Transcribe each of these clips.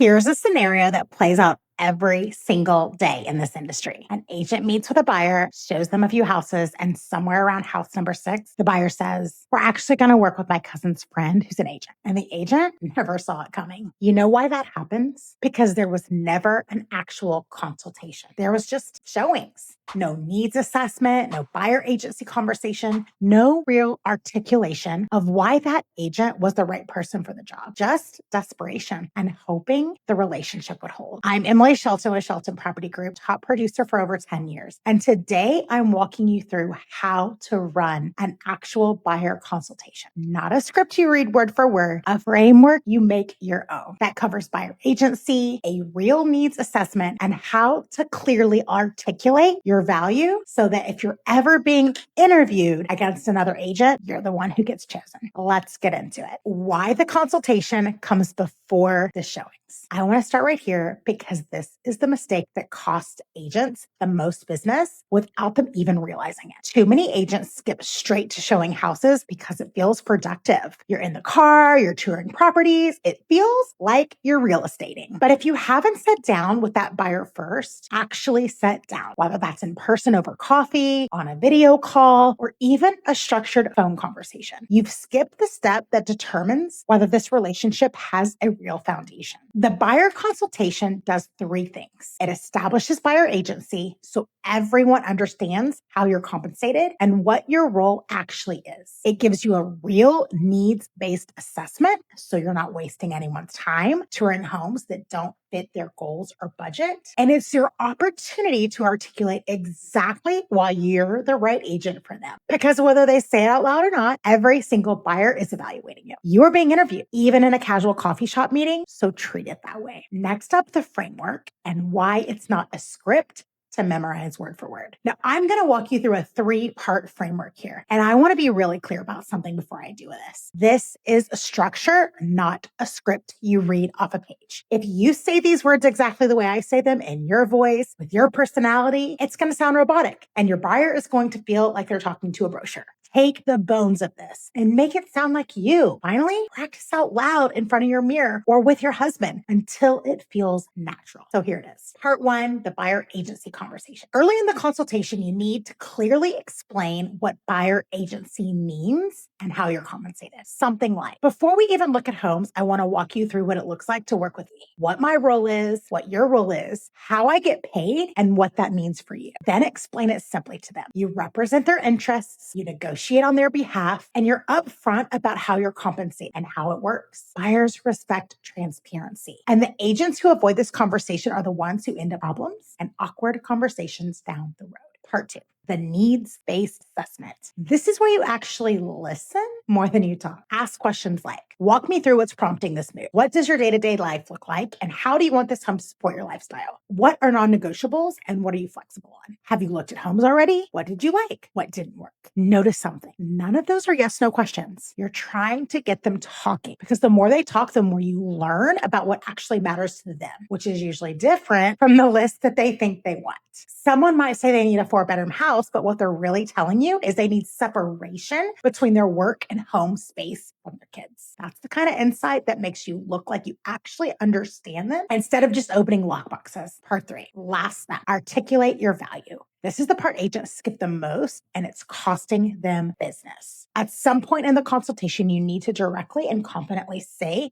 Here's a scenario that plays out every single day in this industry. An agent meets with a buyer, shows them a few houses, and somewhere around house number 6, the buyer says, "We're actually going to work with my cousin's friend who's an agent." And the agent never saw it coming. You know why that happens? Because there was never an actual consultation. There was just showings. No needs assessment, no buyer agency conversation, no real articulation of why that agent was the right person for the job. Just desperation and hoping the relationship would hold. I'm Emily Shelton with Shelton Property Group, top producer for over 10 years. And today I'm walking you through how to run an actual buyer consultation. Not a script you read word for word, a framework you make your own that covers buyer agency, a real needs assessment, and how to clearly articulate your value so that if you're ever being interviewed against another agent, you're the one who gets chosen. Let's get into it. Why the consultation comes before the showings. I want to start right here because this is the mistake that costs agents the most business without them even realizing it. Too many agents skip straight to showing houses because it feels productive. You're in the car, you're touring properties. It feels like you're real estating. But if you haven't sat down with that buyer first, actually sit down, whether that's in person over coffee, on a video call, or even a structured phone conversation, you've skipped the step that determines whether this relationship has a real foundation. The buyer consultation does 3 things. It establishes buyer agency so everyone understands how you're compensated and what your role actually is. It gives you a real needs-based assessment so you're not wasting anyone's time touring homes that don't fit their goals or budget. And it's your opportunity to articulate exactly why you're the right agent for them. Because whether they say it out loud or not, every single buyer is evaluating you. You are being interviewed, even in a casual coffee shop meeting, so treat it that way. Next up, the framework and why it's not a script to memorize word for word. Now, I'm going to walk you through a 3-part framework here. And I want to be really clear about something before I do this. This is a structure, not a script you read off a page. If you say these words exactly the way I say them in your voice, with your personality, it's going to sound robotic. And your buyer is going to feel like they're talking to a brochure. Take the bones of this and make it sound like you. Finally, practice out loud in front of your mirror or with your husband until it feels natural. So here it is. Part 1, the buyer agency conversation. Early in the consultation, you need to clearly explain what buyer agency means and how you're compensated. Something like, before we even look at homes, I want to walk you through what it looks like to work with me, what my role is, what your role is, how I get paid, and what that means for you. Then explain it simply to them. You represent their interests, you negotiate on their behalf, and you're upfront about how you're compensated and how it works. Buyers respect transparency. And the agents who avoid this conversation are the ones who end up problems and awkward conversations down the road. Part 2, the needs-based assessment. This is where you actually listen more than you talk. Ask questions like, walk me through what's prompting this move. What does your day-to-day life look like? And how do you want this home to support your lifestyle? What are non-negotiables and what are you flexible on? Have you looked at homes already? What did you like? What didn't work? Notice something. None of those are yes/no questions. You're trying to get them talking because the more they talk, the more you learn about what actually matters to them, which is usually different from the list that they think they want. Someone might say they need a 4-bedroom house, but what they're really telling you is they need separation between their work and home space from their kids. That's the kind of insight that makes you look like you actually understand them instead of just opening lockboxes. Part 3, last step, articulate your value. This is the part agents skip the most, and it's costing them business. At some point in the consultation, you need to directly and confidently say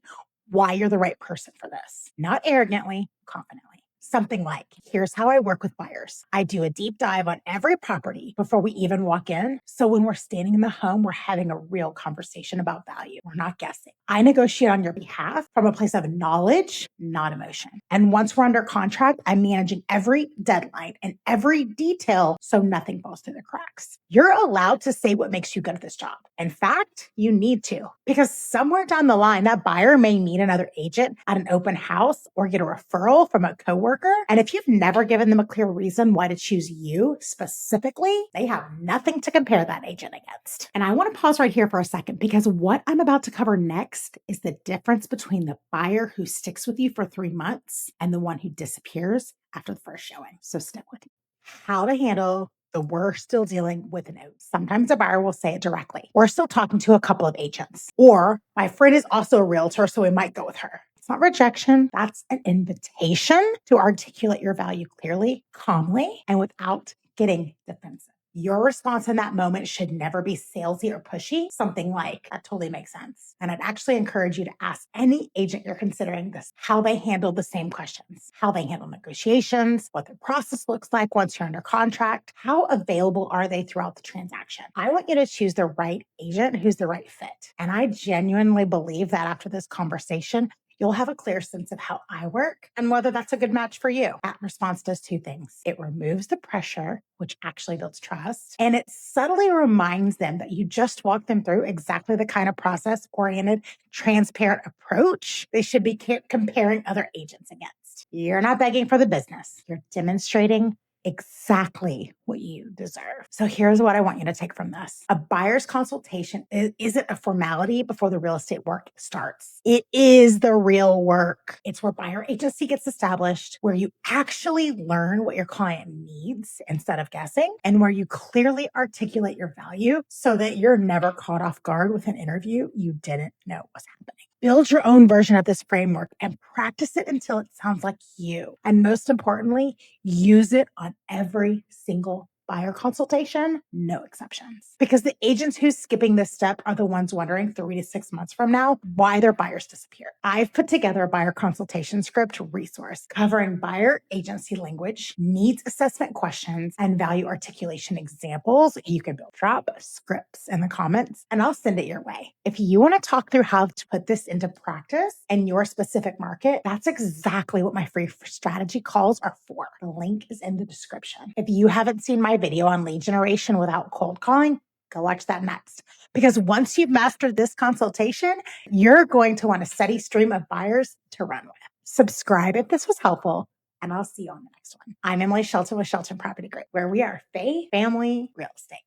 why you're the right person for this. Not arrogantly, confidently. Something like, here's how I work with buyers. I do a deep dive on every property before we even walk in. So when we're standing in the home, we're having a real conversation about value. We're not guessing. I negotiate on your behalf from a place of knowledge, not emotion. And once we're under contract, I'm managing every deadline and every detail so nothing falls through the cracks. You're allowed to say what makes you good at this job. In fact, you need to, because somewhere down the line, that buyer may meet another agent at an open house or get a referral from a coworker. And if you've never given them a clear reason why to choose you specifically, they have nothing to compare that agent against. And I want to pause right here for a second because what I'm about to cover next is the difference between the buyer who sticks with you for 3 months and the one who disappears after the first showing. So stick with me. How to handle the "we're still dealing with" notes. Sometimes a buyer will say it directly. "We're still talking to a couple of agents." Or, "My friend is also a realtor, so we might go with her." not rejection. That's an invitation to articulate your value clearly, calmly, and without getting defensive. Your response in that moment should never be salesy or pushy. Something like, that totally makes sense. And I'd actually encourage you to ask any agent you're considering this, how they handle the same questions, how they handle negotiations, what their process looks like once you're under contract, how available are they throughout the transaction. I want you to choose the right agent who's the right fit. And I genuinely believe that after this conversation, you'll have a clear sense of how I work and whether that's a good match for you. That response does two things. It removes the pressure, which actually builds trust, and it subtly reminds them that you just walked them through exactly the kind of process-oriented, transparent approach they should be comparing other agents against. You're not begging for the business. You're demonstrating exactly what you deserve. So here's what I want you to take from this. A buyer's consultation isn't a formality before the real estate work starts. It is the real work. It's where buyer agency gets established, where you actually learn what your client needs instead of guessing, and where you clearly articulate your value so that you're never caught off guard with an interview you didn't know was happening. Build your own version of this framework and practice it until it sounds like you. And most importantly, use it on every single buyer consultation, no exceptions. Because the agents who's skipping this step are the ones wondering 3 to 6 months from now why their buyers disappeared. I've put together a buyer consultation script resource covering buyer agency language, needs assessment questions, and value articulation examples. You can drop scripts in the comments and I'll send it your way. If you want to talk through how to put this into practice in your specific market, that's exactly what my free strategy calls are for. The link is in the description. If you haven't seen my video on lead generation without cold calling, go watch that next. Because once you've mastered this consultation, you're going to want a steady stream of buyers to run with. Subscribe if this was helpful, and I'll see you on the next one. I'm Emily Shelton with Shelton Property Group, where we are family real estate.